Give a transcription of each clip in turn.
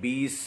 20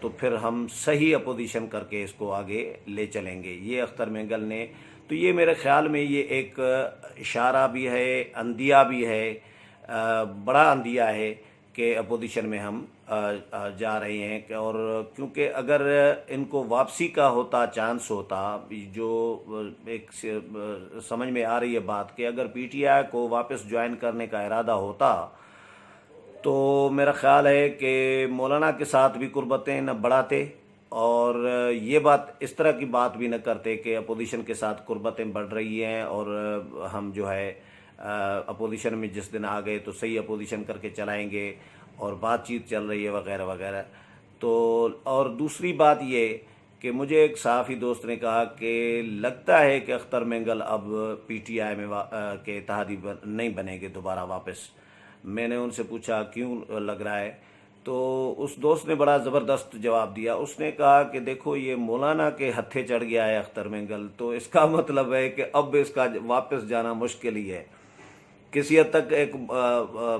تو پھر ہم صحیح اپوزیشن کر کے اس کو آگے لے چلیں گے. یہ اختر مینگل نے، تو یہ میرے خیال میں یہ ایک اشارہ بھی ہے، اندیا بھی ہے، بڑا اندیا ہے کہ اپوزیشن میں ہم جا رہے ہیں. اور کیونکہ اگر ان کو واپسی کا ہوتا، چانس ہوتا، جو ایک سمجھ میں آ رہی ہے بات کہ اگر پی ٹی آئی کو واپس جوائن کرنے کا ارادہ ہوتا تو میرا خیال ہے کہ مولانا کے ساتھ بھی قربتیں نہ بڑھاتے اور یہ بات اس طرح کی بات بھی نہ کرتے کہ اپوزیشن کے ساتھ قربتیں بڑھ رہی ہیں اور ہم جو ہے اپوزیشن میں جس دن آ گئے تو صحیح اپوزیشن کر کے چلائیں گے اور بات چیت چل رہی ہے وغیرہ وغیرہ. تو اور دوسری بات یہ کہ مجھے ایک صحافی دوست نے کہا کہ لگتا ہے کہ اختر مینگل اب پی ٹی آئی میں کے اتحادی نہیں بنے گے دوبارہ واپس. میں نے ان سے پوچھا کیوں لگ رہا ہے، تو اس دوست نے بڑا زبردست جواب دیا. اس نے کہا کہ دیکھو یہ مولانا کے ہتھے چڑھ گیا ہے اختر مینگل، تو اس کا مطلب ہے کہ اب اس کا واپس جانا مشکل ہی ہے. کسی حد تک ایک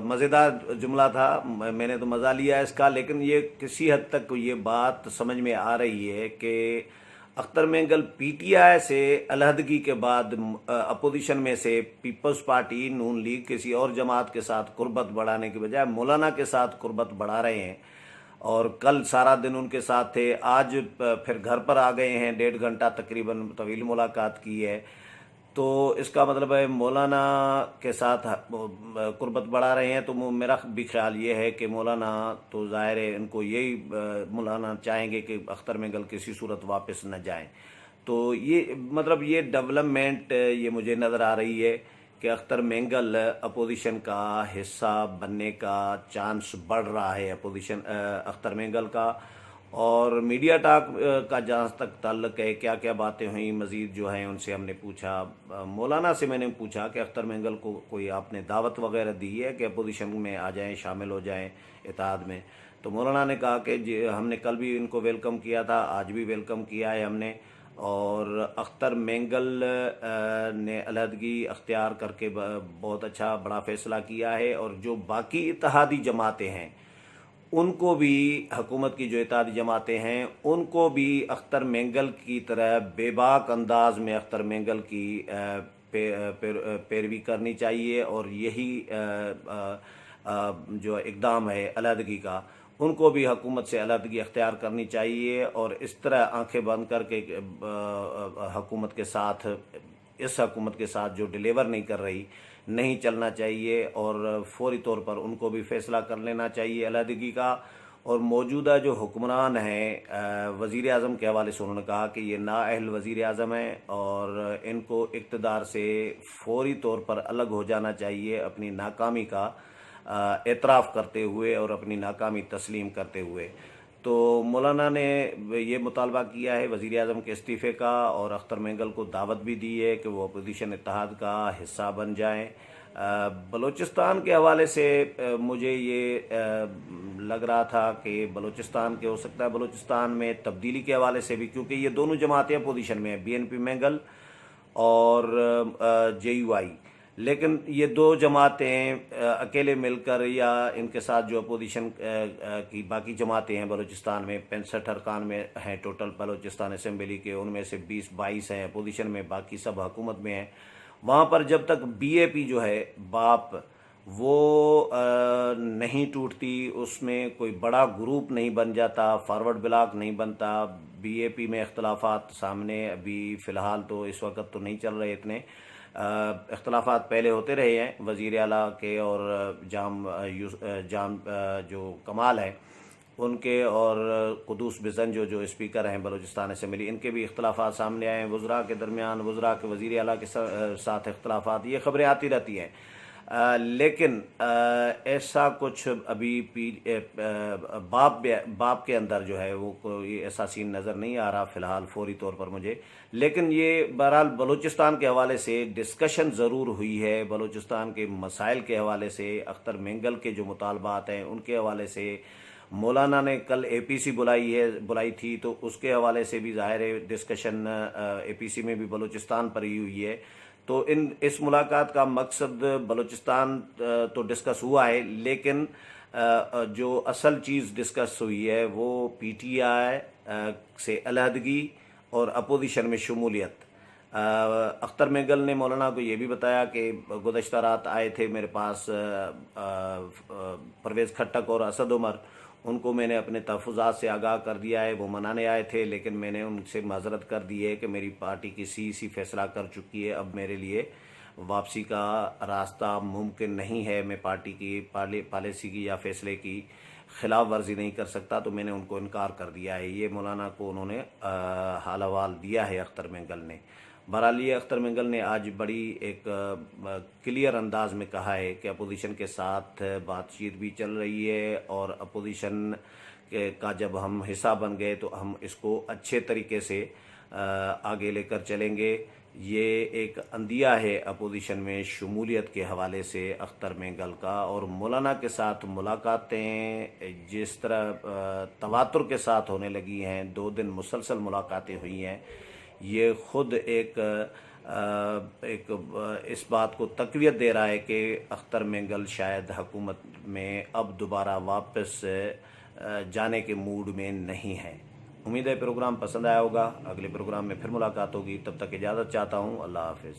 مزیدار جملہ تھا، میں نے تو مزہ لیا اس کا، لیکن یہ کسی حد تک یہ بات سمجھ میں آ رہی ہے کہ Akhtar Mengal P T I سے علیحدگی کے بعد اپوزیشن میں سے پیپلز پارٹی، نون لیگ، کسی اور جماعت کے ساتھ قربت بڑھانے کے بجائے مولانا کے ساتھ قربت بڑھا رہے ہیں. اور کل سارا دن ان کے ساتھ تھے، آج پھر گھر پر آ گئے ہیں، 1.5 گھنٹہ تقریباً طویل ملاقات کی ہے. تو اس کا مطلب ہے مولانا کے ساتھ قربت بڑھا رہے ہیں. تو میرا بھی خیال یہ ہے کہ مولانا تو ظاہر ہے ان کو یہی مولانا چاہیں گے کہ اختر مینگل کسی صورت واپس نہ جائیں. تو یہ مطلب یہ ڈیولپمنٹ یہ مجھے نظر آ رہی ہے کہ اختر مینگل اپوزیشن کا حصہ بننے کا چانس بڑھ رہا ہے اپوزیشن اختر مینگل کا. اور میڈیا ٹاک کا جہاں تک تعلق ہے، کیا کیا باتیں ہوئیں مزید جو ہیں ان سے ہم نے پوچھا. مولانا سے میں نے پوچھا کہ اختر مینگل کو کوئی آپ نے دعوت وغیرہ دی ہے کہ اپوزیشن میں آ جائیں، شامل ہو جائیں اتحاد میں. تو مولانا نے کہا کہ ہم نے کل بھی ان کو ویلکم کیا تھا، آج بھی ویلکم کیا ہے ہم نے، اور اختر مینگل نے علیحدگی اختیار کر کے بہت اچھا بڑا فیصلہ کیا ہے. اور جو باقی اتحادی جماعتیں ہیں ان کو بھی، حکومت کی جو اتحادی جماعتیں ہیں ان کو بھی اختر مینگل کی طرح بے باک انداز میں اختر مینگل کی پیروی کرنی چاہیے. اور یہی جو اقدام ہے علیحدگی کا، ان کو بھی حکومت سے علیحدگی اختیار کرنی چاہیے اور اس طرح آنکھیں بند کر کے حکومت کے ساتھ، اس حکومت کے ساتھ جو ڈیلیور نہیں کر رہی، نہیں چلنا چاہیے. اور فوری طور پر ان کو بھی فیصلہ کر لینا چاہیے علیحدگی کا. اور موجودہ جو حکمران ہیں، وزیر اعظم کے حوالے سے انہوں نے کہا کہ یہ نااہل وزیر اعظم ہیں اور ان کو اقتدار سے فوری طور پر الگ ہو جانا چاہیے، اپنی ناکامی کا اعتراف کرتے ہوئے اور اپنی ناکامی تسلیم کرتے ہوئے. تو مولانا نے یہ مطالبہ کیا ہے وزیر اعظم کے استعفے کا، اور اختر مینگل کو دعوت بھی دی ہے کہ وہ اپوزیشن اتحاد کا حصہ بن جائیں. بلوچستان کے حوالے سے مجھے یہ لگ رہا تھا کہ بلوچستان کے ہو سکتا ہے بلوچستان میں تبدیلی کے حوالے سے بھی، کیونکہ یہ دونوں جماعتیں اپوزیشن میں ہیں، بی این پی مینگل اور جے یو آئی. لیکن یہ دو جماعتیں اکیلے مل کر یا ان کے ساتھ جو اپوزیشن کی باقی جماعتیں ہیں بلوچستان میں، 65 ارکان میں ہیں ٹوٹل بلوچستان اسمبلی کے، ان میں سے 20-22 ہیں اپوزیشن میں، باقی سب حکومت میں ہیں. وہاں پر جب تک بی اے پی جو ہے باپ وہ نہیں ٹوٹتی، اس میں کوئی بڑا گروپ نہیں بن جاتا، فارورڈ بلاک نہیں بنتا. بی اے پی میں اختلافات سامنے ابھی فی الحال تو اس وقت تو نہیں چل رہے اتنے، اختلافات پہلے ہوتے رہے ہیں وزیر اعلیٰ کے اور جام جو کمال ہیں ان کے، اور قدوس بزن جو اسپیکر ہیں بلوچستان اسمبلی، ان کے بھی اختلافات سامنے آئے ہیں. وزراء کے درمیان، وزراء کے وزیر اعلیٰ کے ساتھ اختلافات، یہ خبریں آتی رہتی ہیں. لیکن ایسا کچھ ابھی باپ کے اندر جو ہے وہ کوئی ایسا سین نظر نہیں آ رہا فی الحال فوری طور پر مجھے. لیکن یہ بہرحال بلوچستان کے حوالے سے ڈسکشن ضرور ہوئی ہے، بلوچستان کے مسائل کے حوالے سے، اختر مینگل کے جو مطالبات ہیں ان کے حوالے سے. مولانا نے کل اے پی سی بلائی تھی، تو اس کے حوالے سے بھی ظاہر ہے ڈسکشن اے پی سی میں بھی بلوچستان پر ہی ہوئی ہے. تو اس ملاقات کا مقصد بلوچستان تو ڈسکس ہوا ہے، لیکن جو اصل چیز ڈسکس ہوئی ہے وہ پی ٹی آئی سے علیحدگی اور اپوزیشن میں شمولیت۔ اختر مینگل نے مولانا کو یہ بھی بتایا کہ گزشتہ رات آئے تھے میرے پاس پرویز خٹک اور اسد عمر، ان کو میں نے اپنے تحفظات سے آگاہ کر دیا ہے، وہ منانے آئے تھے لیکن میں نے ان سے معذرت کر دی ہے کہ میری پارٹی کی سی فیصلہ کر چکی ہے، اب میرے لیے واپسی کا راستہ ممکن نہیں ہے، میں پارٹی کی پالیسی کی یا فیصلے کی خلاف ورزی نہیں کر سکتا، تو میں نے ان کو انکار کر دیا ہے۔ یہ مولانا کو انہوں نے حال احوال دیا ہے اختر مینگل نے۔ بہرحال یہ اختر مینگل نے آج بڑی ایک کلیئر انداز میں کہا ہے کہ اپوزیشن کے ساتھ بات چیت بھی چل رہی ہے، اور اپوزیشن کا جب ہم حصہ بن گئے تو ہم اس کو اچھے طریقے سے آگے لے کر چلیں گے۔ یہ ایک عندیہ ہے اپوزیشن میں شمولیت کے حوالے سے اختر مینگل کا، اور مولانا کے ساتھ ملاقاتیں جس طرح تواتر کے ساتھ ہونے لگی ہیں، 2 دن مسلسل ملاقاتیں ہوئی ہیں، یہ خود ایک اس بات کو تقویت دے رہا ہے کہ اختر مینگل شاید حکومت میں اب دوبارہ واپس جانے کے موڈ میں نہیں ہے۔ امید ہے پروگرام پسند آیا ہوگا، اگلے پروگرام میں پھر ملاقات ہوگی، تب تک اجازت چاہتا ہوں، اللہ حافظ۔